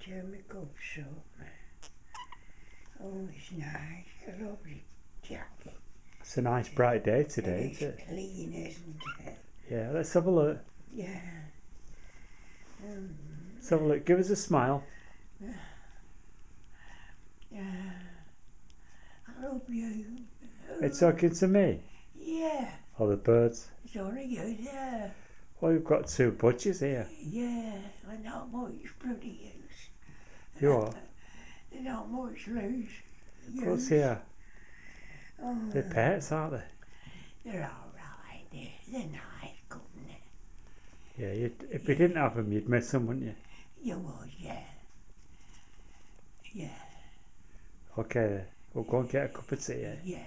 turn my cups up. Oh, it's nice. A lovely jacket. It's a nice bright day today, isn't it? It's clean, isn't it? Yeah, let's have a look. Yeah. Let's have a look. Give us a smile. Yeah. I love you. It's talking to me. Yeah. Or the birds. It's only you there. Well, we've got two budgies here. Yeah. They're not much bloody use. You are? They're not much use. What's here? Oh, They're pets, aren't they? they're alright. They're nice, couldn't they? Yeah, if you didn't have them, you'd miss them, wouldn't you? You would, yeah. Yeah. Okay, then. We'll go and get a cup of tea. Yeah.